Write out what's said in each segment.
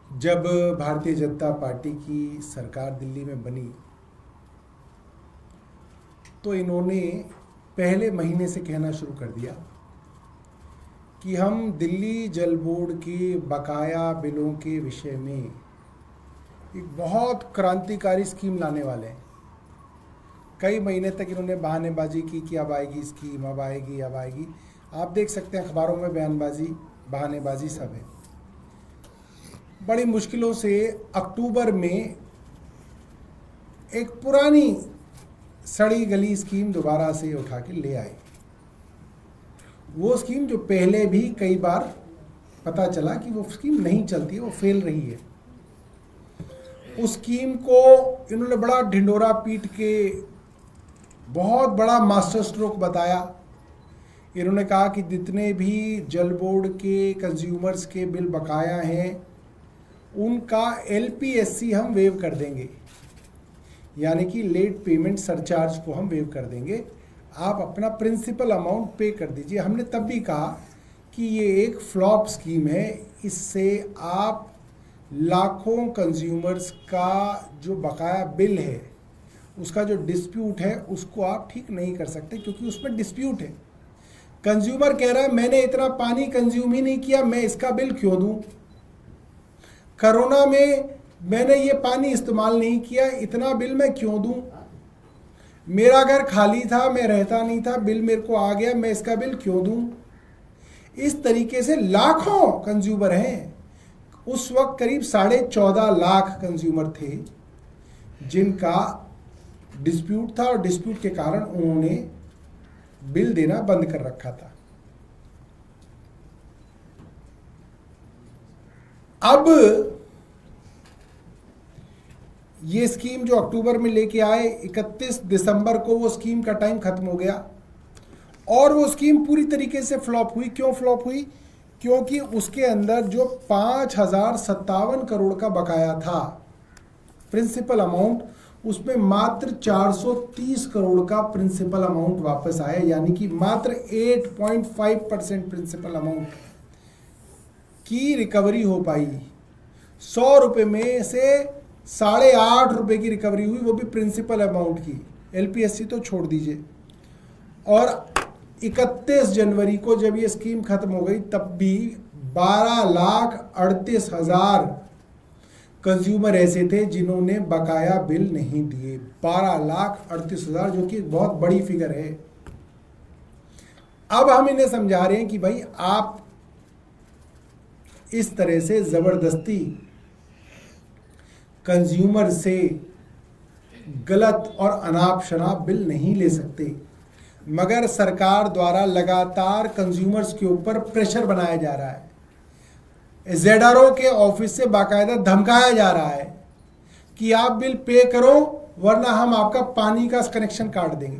जब भारतीय जनता पार्टी की सरकार दिल्ली में बनी तो इन्होंने पहले महीने से कहना शुरू कर दिया कि हम दिल्ली जल बोर्ड के बकाया बिलों के विषय में एक बहुत क्रांतिकारी स्कीम लाने वाले हैं। कई महीने तक इन्होंने बहानेबाजी की कि अब आएगी स्कीम, अब आएगी, अब आएगी। आप देख सकते हैं अखबारों में बयानबाजी, बहानेबाजी सब है। बड़ी मुश्किलों से अक्टूबर में एक पुरानी सड़ी गली स्कीम दोबारा से उठा के ले आए। वो स्कीम जो पहले भी कई बार पता चला कि वो स्कीम नहीं चलती है, वो फेल रही है। उस स्कीम को इन्होंने बड़ा ढिंडोरा पीट के बहुत बड़ा मास्टर स्ट्रोक बताया। इन्होंने कहा कि जितने भी जल बोर्ड के कंज्यूमर्स के बिल बकाया हैं उनका LPSC हम वेव कर देंगे, यानी कि लेट पेमेंट सरचार्ज को हम वेव कर देंगे, आप अपना प्रिंसिपल अमाउंट पे कर दीजिए। हमने तब भी कहा कि ये एक फ्लॉप स्कीम है, इससे आप लाखों कंज्यूमर्स का जो बकाया बिल है, उसका जो डिस्प्यूट है, उसको आप ठीक नहीं कर सकते, क्योंकि उसमें डिस्प्यूट है। कंज्यूमर कह रहा है मैंने इतना पानी कंज्यूम ही नहीं किया, मैं इसका बिल क्यों दूं? कोरोना में मैंने ये पानी इस्तेमाल नहीं किया, इतना बिल मैं क्यों दूं? मेरा घर खाली था, मैं रहता नहीं था, बिल मेरे को आ गया, मैं इसका बिल क्यों दूं? इस तरीके से लाखों कंज्यूमर हैं। उस वक्त करीब 14.5 लाख कंज्यूमर थे जिनका डिस्प्यूट था, और डिस्प्यूट के कारण उन्होंने बिल देना बंद कर रखा था। अब ये स्कीम जो अक्टूबर में लेके आए, 31 दिसंबर को वो स्कीम का टाइम खत्म हो गया और वो स्कीम पूरी तरीके से फ्लॉप हुई। क्यों फ्लॉप हुई? क्योंकि उसके अंदर जो 5057 करोड़ का बकाया था प्रिंसिपल अमाउंट, उसमें मात्र 430 करोड़ का प्रिंसिपल अमाउंट वापस आया, यानी कि मात्र 8.5% प्रिंसिपल अमाउंट की रिकवरी हो पाई। 100 रुपये में से 8.5 रुपये की रिकवरी हुई, वो भी प्रिंसिपल अमाउंट की। LPSC तो छोड़ दीजिए। और 31 जनवरी को जब ये स्कीम खत्म हो गई, तब भी 12,38,000 कंज्यूमर ऐसे थे जिन्होंने बकाया बिल नहीं दिए। 12,38,000, जो कि बहुत बड़ी फिगर है। अब हम इन्हें समझा रहे हैं कि भाई आप इस तरह से जबरदस्ती कंज्यूमर से गलत और अनाप शनाप बिल नहीं ले सकते, मगर सरकार द्वारा लगातार कंज्यूमर्स के ऊपर प्रेशर बनाया जा रहा है। ZRO के ऑफिस से बाकायदा धमकाया जा रहा है कि आप बिल पे करो वरना हम आपका पानी का कनेक्शन काट देंगे,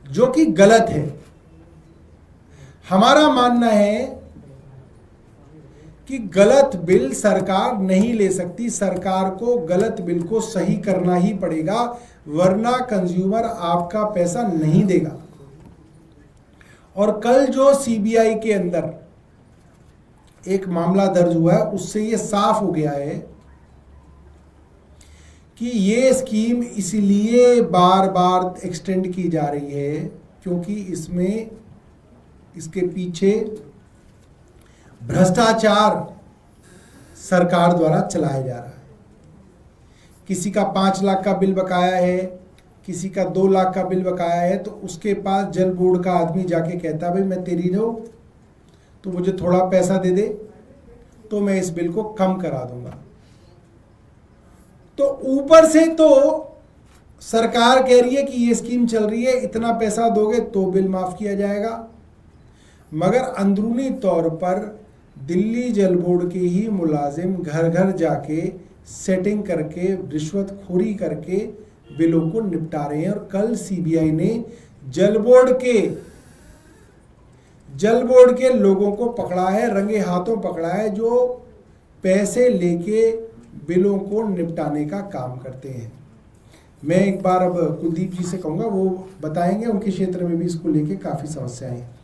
जो कि गलत है। हमारा मानना है कि गलत बिल सरकार नहीं ले सकती, सरकार को गलत बिल को सही करना ही पड़ेगा, वरना कंज्यूमर आपका पैसा नहीं देगा। और कल जो CBI के अंदर एक मामला दर्ज हुआ है, उससे ये साफ हो गया है कि ये स्कीम इसलिए बार बार एक्सटेंड की जा रही है क्योंकि इसमें इसके पीछे भ्रष्टाचार सरकार द्वारा चलाया जा रहा है। किसी का 5 लाख का बिल बकाया है, किसी का 2 लाख का बिल बकाया है, तो उसके पास जल बोर्ड का आदमी जाके कहता है भाई मैं तेरी हो तो मुझे थोड़ा पैसा दे दे तो मैं इस बिल को कम करा दूंगा। तो ऊपर से तो सरकार कह रही है कि ये स्कीम चल रही है, इतना पैसा दोगे तो बिल माफ किया जाएगा, मगर अंदरूनी तौर पर दिल्ली जल बोर्ड के ही मुलाजिम घर घर जाके सेटिंग करके रिश्वतखोरी करके बिलों को निपटा रहे हैं। और कल CBI ने जल बोर्ड के लोगों को पकड़ा है, रंगे हाथों पकड़ा है, जो पैसे लेके बिलों को निपटाने का काम करते हैं। मैं एक बार अब कुलदीप जी से कहूँगा, वो बताएंगे, उनके क्षेत्र में भी इसको लेके काफ़ी समस्याएं हैं।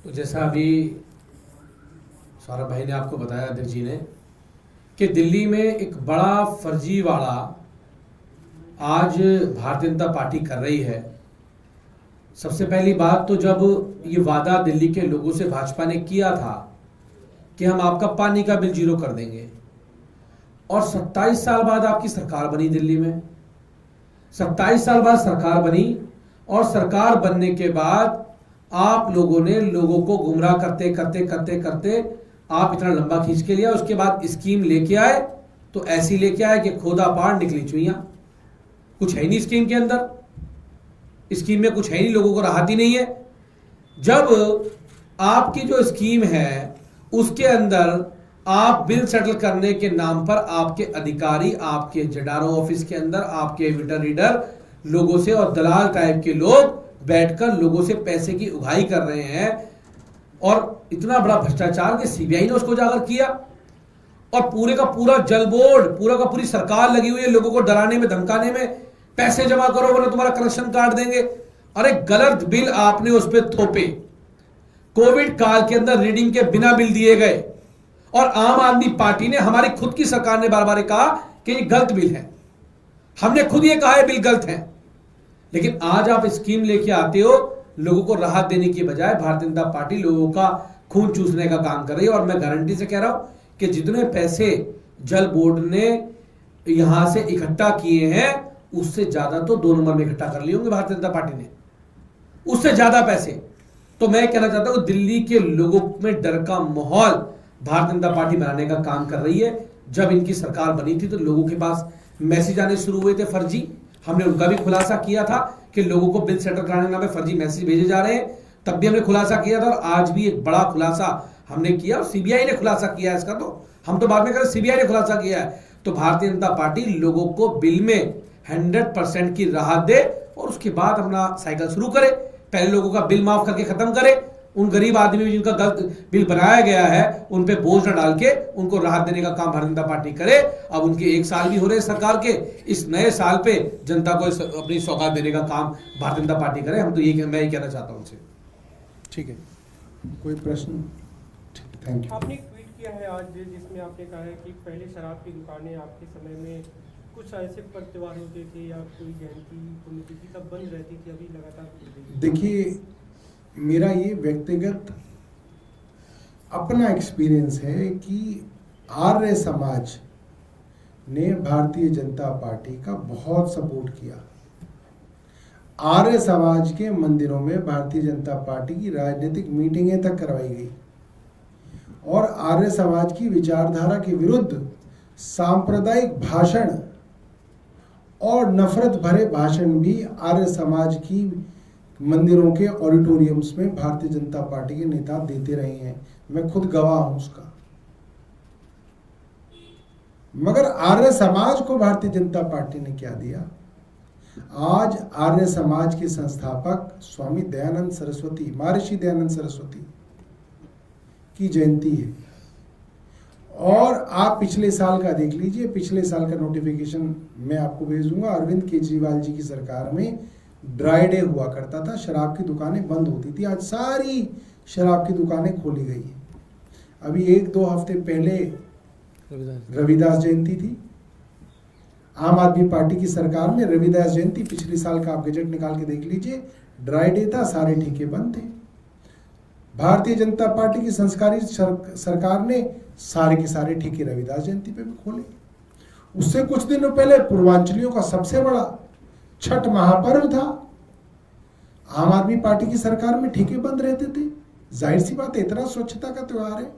जैसा अभी सौरभ भाई ने आपको बताया, अध्यक्ष जी ने, कि दिल्ली में एक बड़ा फर्जीवाड़ा आज भारतीय जनता पार्टी कर रही है। सबसे पहली बात तो जब ये वादा दिल्ली के लोगों से भाजपा ने किया था कि हम आपका पानी का बिल 0 कर देंगे, और 27 साल बाद आपकी सरकार बनी दिल्ली में, 27 साल बाद सरकार बनी, और सरकार बनने के बाद आप लोगों ने लोगों को गुमराह करते करते करते करते आप इतना लंबा खींच के लिया। उसके बाद स्कीम लेके आए तो ऐसी लेके आए कि खोदा पार निकली चुईयां। कुछ है नहीं स्कीम के अंदर, स्कीम में कुछ है नहीं, लोगों को राहत ही नहीं है। जब आपकी जो स्कीम है उसके अंदर आप बिल सेटल करने के नाम पर आपके अधिकारी, आपके जेडारो ऑफिस के अंदर आपके मीटर रीडर लोगों से और दलाल टाइप के लोग बैठकर लोगों से पैसे की उगाही कर रहे हैं, और इतना बड़ा भ्रष्टाचार कि सीबीआई ने उसको उजागर किया, और पूरे का पूरा जल बोर्ड, पूरा का पूरी सरकार लगी हुई है लोगों को डराने में, धमकाने में, पैसे जमा करो वरना तुम्हारा कनेक्शन काट देंगे। अरे गलत बिल आपने उस पर थोपे, कोविड काल के अंदर रीडिंग के बिना बिल दिए गए, और आम आदमी पार्टी ने, हमारी खुद की सरकार ने बार बार कहा कि ये गलत बिल है। हमने खुद ये कहा है बिल गलत है, लेकिन आज आप स्कीम लेके आते हो, लोगों को राहत देने की बजाय भारतीय जनता पार्टी लोगों का खून चूसने का काम कर रही है। और मैं गारंटी से कह रहा हूं कि जितने पैसे जल बोर्ड ने यहां से इकट्ठा किए हैं उससे ज्यादा तो 2 नंबर में इकट्ठा कर लिए होंगे भारतीय जनता पार्टी ने, उससे ज्यादा पैसे। तो मैं कहना चाहता हूं दिल्ली के लोगों में डर का माहौल भारतीय जनता पार्टी बनाने का काम कर रही है। जब इनकी सरकार बनी थी तो लोगों के पास मैसेज आने शुरू हुए थे फर्जी, हमने उनका भी खुलासा किया था कि लोगों को बिल सेटल कराने के नाम पे फर्जी मैसेज भेजे जा रहे हैं, तब भी हमने खुलासा किया था, और आज भी एक बड़ा खुलासा हमने किया, और सीबीआई ने खुलासा किया है इसका, तो हम तो बाद में करें, सीबीआई ने खुलासा किया है। तो भारतीय जनता पार्टी लोगों को बिल में 100% की राहत दे और उसके बाद अपना साइकिल शुरू करे। पहले लोगों का बिल माफ करके खत्म करे, उन गरीब आदमी जिनका गलत बिल बनाया गया है उन पे बोझ न डाल के उनको राहत देने का काम भारतीय जनता पार्टी करे। अब उनके 1 साल भी हो रहे सरकार के, इस नए साल पे जनता को अपनी सौगात देने का काम भारतीय जनता पार्टी करे। हम तो ये मैं ही कहना चाहता हूं उनसे। ठीक है, कोई प्रश्न? Thank you. आपने एक ट्वीट किया है आज जिसमें आपने कहा है कि पहले शराब की दुकानें आपके समय में कुछ ऐसे त्योहार होते थे या कोई जयंती पुण्यतिथि तब बंद रहती थी, अभी लगातार। देखिए, मेरा ये व्यक्तिगत अपना एक्सपीरियंस है कि आर्य समाज ने भारतीय जनता पार्टी का बहुत सपोर्ट किया। आर्य समाज के मंदिरों में भारतीय जनता पार्टी की राजनीतिक मीटिंगें तक करवाई गई, और आर्य समाज की विचारधारा के विरुद्ध सांप्रदायिक भाषण और नफरत भरे भाषण भी आर्य समाज की मंदिरों के ऑडिटोरियम्स में भारतीय जनता पार्टी के नेता देते रहे हैं। मैं खुद गवाह हूं उसका। मगर आर्य समाज को भारतीय जनता पार्टी ने क्या दिया? आज आर्य समाज के संस्थापक स्वामी दयानंद सरस्वती, महर्षि दयानंद सरस्वती की जयंती है, और आप पिछले साल का देख लीजिए, पिछले साल का नोटिफिकेशन मैं आपको भेज दूंगा। अरविंद केजरीवाल जी की सरकार में ड्राई डे हुआ करता था, शराब की दुकानें बंद होती थी, आज सारी शराब की दुकानें खोली गई हैं। अभी 1-2 हफ्ते पहले रविदास जयंती थी, आम आदमी पार्टी की सरकार में रविदास जयंती, पिछले साल का आप गजट निकाल के देख लीजिए, ड्राई डे था, सारे ठेके बंद थे। भारतीय जनता पार्टी की संस्कारी सरकार ने सारे के सारे ठेके रविदास जयंती पे भी खोले। उससे कुछ दिनों पहले पूर्वांचलियों का सबसे बड़ा छठ महापर्व था, आम आदमी पार्टी की सरकार में ठेके बंद रहते थे। जाहिर सी बात है, इतना स्वच्छता का त्योहार है।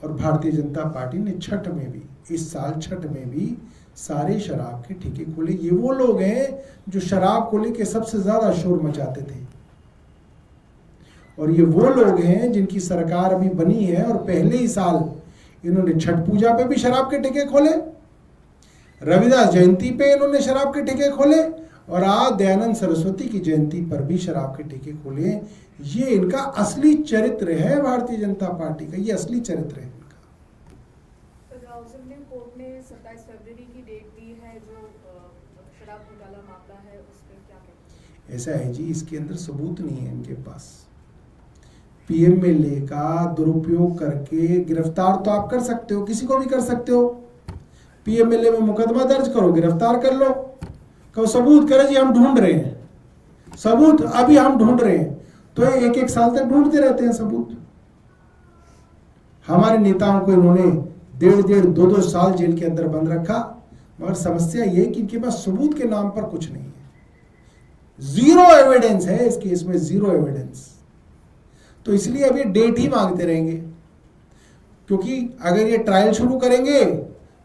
और भारतीय जनता पार्टी ने छठ में भी, इस साल छठ में भी सारे शराब के ठेके खोले। ये वो लोग हैं जो शराब को लेके सबसे ज्यादा शोर मचाते थे, और ये वो लोग हैं जिनकी सरकार अभी बनी है और पहले ही साल इन्होंने छठ पूजा पे भी शराब के ठेके खोले, रविदास जयंती पे इन्होंने शराब के ठेके खोले, और आज दयानंद सरस्वती की जयंती पर भी शराब के ठेके खोले। ये इनका असली चरित्र है भारतीय जनता पार्टी का, ये असली चरित्र है इनका। कोर्ट ने 27 फरवरी की डेट दी है, जो शराब घोटाला मामला है उस पर क्या कहते हैं? ऐसा है जी, इसके अंदर सबूत नहीं है इनके पास। पीएमएलए का दुरुपयोग करके गिरफ्तार तो आप कर सकते हो, किसी को भी कर सकते हो। पीएमएलए में मुकदमा दर्ज करो, गिरफ्तार कर लो, कहो सबूत करे जी हम ढूंढ रहे हैं, सबूत अभी हम ढूंढ रहे हैं, तो 1-1 साल तक ढूंढते रहते हैं सबूत। हमारे नेताओं को इन्होंने 1.5 2 साल जेल के अंदर बंद रखा, मगर समस्या ये कि इनके पास सबूत के नाम पर कुछ नहीं है, जीरो एविडेंस है इस केस में, जीरो एविडेंस। तो इसलिए अब ये डेट ही मांगते रहेंगे, क्योंकि अगर ये ट्रायल शुरू करेंगे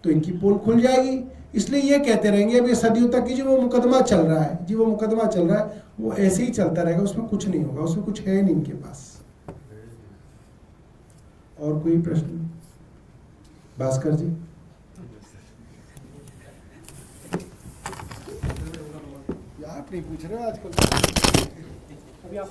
तो इनकी पोल खुल जाएगी। इसलिए ये कहते रहेंगे अब ये सदियों तक की जो वो मुकदमा चल रहा है, जी वो मुकदमा चल रहा है, वो ऐसे ही चलता रहेगा, उसमें कुछ नहीं होगा, उसमें कुछ है नहीं इनके पास। और कोई प्रश्न? भास्कर जी। आप नहीं पूछ रहे हो आजकल? अभी आप